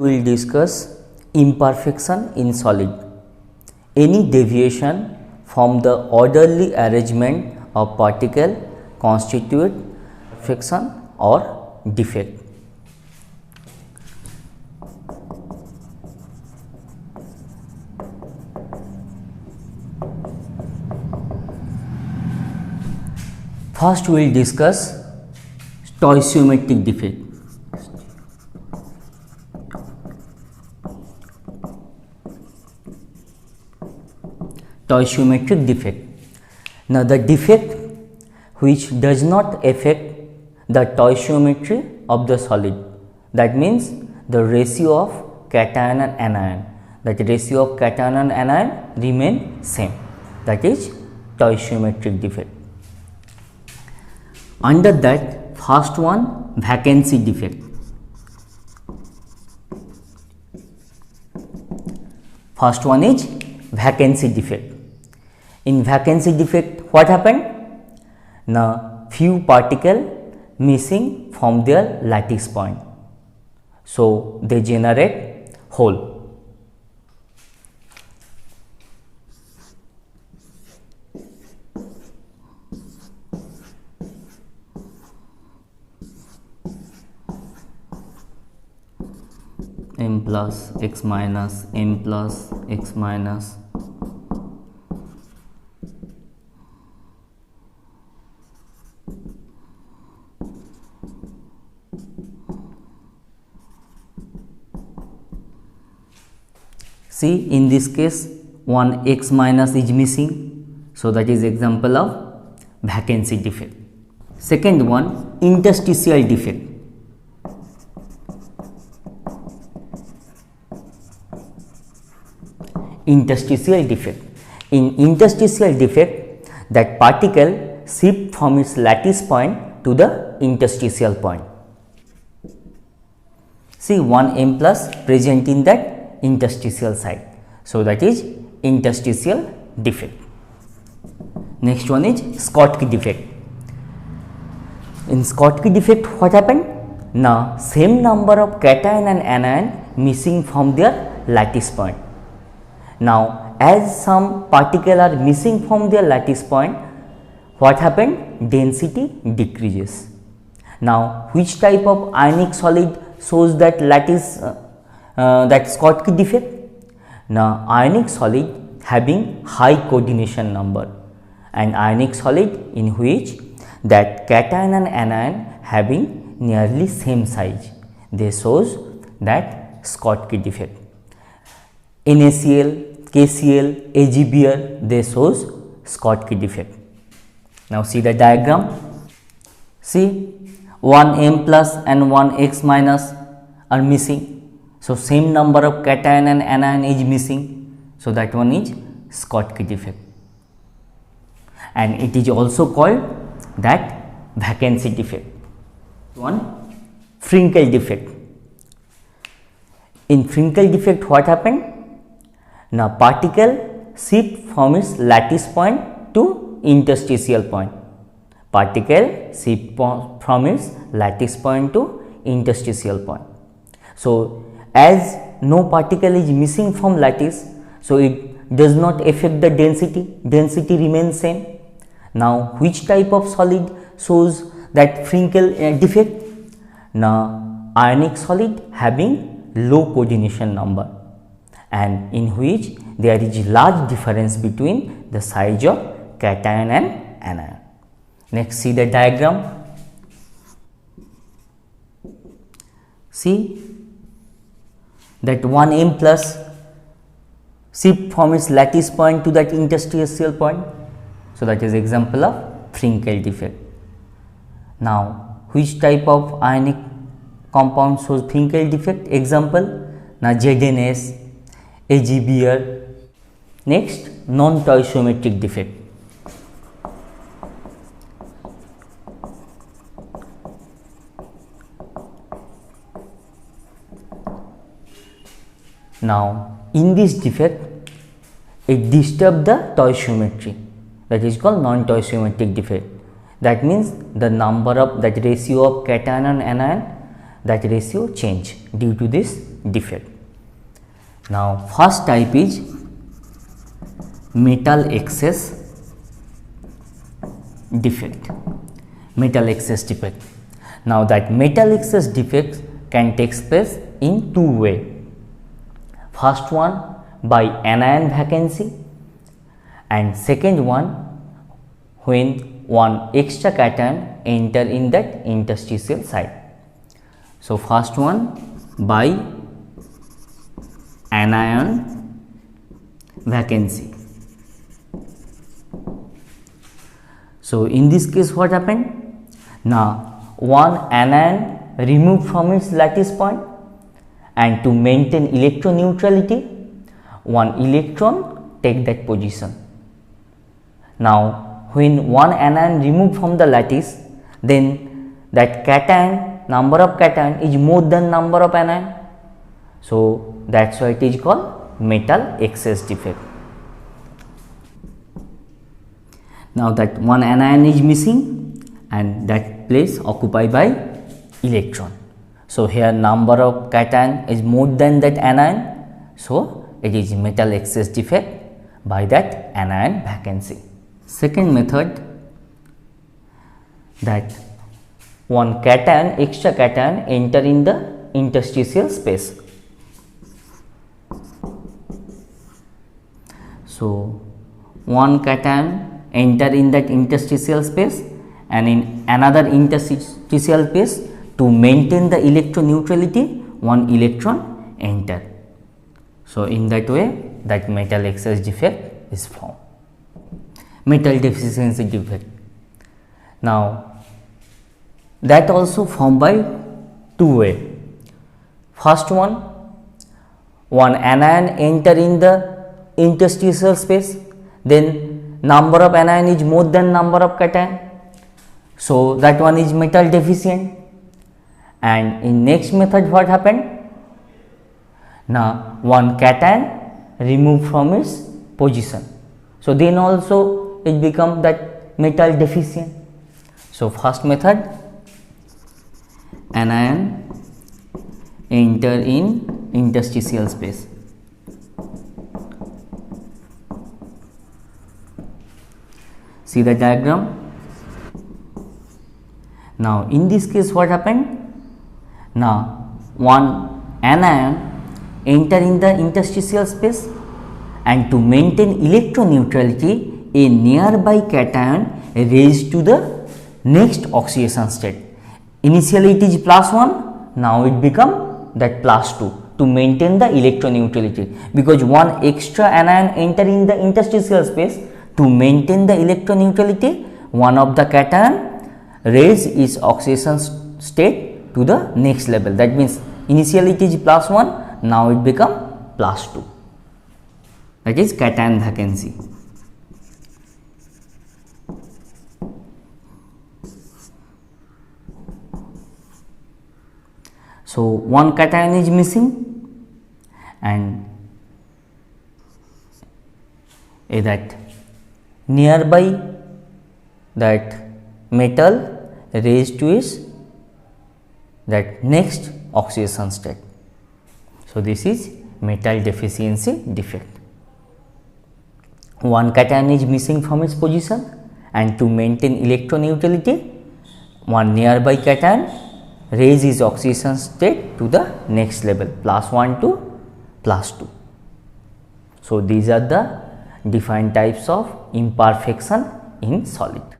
We will discuss imperfection in solid. Any deviation from the orderly arrangement of particle constitute imperfection or defect. First we will discuss stoichiometric defect. Stoichiometric defect. Now the defect which does not affect the stoichiometry of the solid, that means the ratio of cation and anion, that ratio of cation and anion remain same, that is stoichiometric defect. Under that, first one, vacancy defect. First one is vacancy defect. In vacancy defect, what happened? Now, few particle missing from their lattice point, so they generate hole. M plus x minus m plus x minus see, in this case one x minus is missing, so that is example of vacancy defect. Second one, interstitial defect. Interstitial defect. In interstitial defect, that particle shift from its lattice point to the interstitial point. See, one m plus present in that interstitial side, so that is interstitial defect. Next one is Schottky defect. In Schottky defect, what happened? Now, same number of cation and anion missing from their lattice point. Now, as some particle are missing from their lattice point, what happened? Density decreases. Now, which type of ionic solid shows that lattice, that Schottky defect? Now, ionic solid having high coordination number, and ionic solid in which that cation and anion having nearly same size, they shows that Schottky defect. NaCl, KCl, AgBr, they shows Schottky defect. Now see the diagram. See, one m plus and one x minus are missing, so same number of cation and anion is missing, so that one is Schottky defect, and it is also called that vacancy defect. One, Frenkel defect. In Frenkel defect, what happened? Now, particle shift from its lattice point to interstitial point. Particle shift from its lattice point to interstitial point. So, as no particle is missing from lattice, so it does not affect the density, density remains same. Now, which type of solid shows that Frenkel defect? Now, ionic solid having low coordination number, and in which there is large difference between the size of cation and anion. Next, see the diagram. See that one m plus shift from its lattice point to that interstitial point, so that is example of Frenkel defect. Now, which type of ionic compound shows Frenkel defect? Example, now ZnS, AgBr. Next, non-stoichiometric defect. Now, in this defect, it disturbs the stoichiometry, that is called non-stoichiometric defect. That means the number of that ratio of cation and anion, that ratio change due to this defect. Now first type is metal excess defect. Metal excess defect. Now that metal excess defect can take place in two ways. First one by anion vacancy, and second one when one extra cation enter in that interstitial site. So first one by anion vacancy. So in this case what happened? Now one anion removed from its lattice point, and to maintain electron neutrality, one electron take that position. Now when one anion removed from the lattice, then that cation, number of cation is more than number of anion. So that's why it is called metal excess defect. Now that one anion is missing and that place occupied by electron. So here number of cation is more than that anion, so it is metal excess defect by that anion vacancy. Second method, that one cation, extra cation enter in the interstitial space. So one cation enter in that interstitial space, and in another interstitial space, to maintain the electron neutrality, one electron enter. So in that way that metal excess defect is formed. Metal deficiency defect. Now that also formed by two way. First one anion enter in the interstitial space, then number of anion is more than number of cation, so that one is metal deficient. And in next method what happened? Now one cation removed from its position, so then also it become that metal deficient. So first method, anion enter in interstitial space. See the diagram. Now in this case what happened? Now one anion enter in the interstitial space, and to maintain electron neutrality, a nearby cation raised to the next oxidation state. Initially it is +1, now it become that +2 to maintain the electron neutrality, because one extra anion enter in the interstitial space. To maintain the electron neutrality, one of the cation raise its oxidation state to the next level. That means initially it is +1, now it become +2. That is cation vacancy. So one cation is missing, and that nearby that metal raised to its that next oxidation state. So this is metal deficiency defect. One cation is missing from its position, and to maintain electron neutrality, one nearby cation raise its oxidation state to the next level, +1 to +2. So these are the different types of imperfection in solid.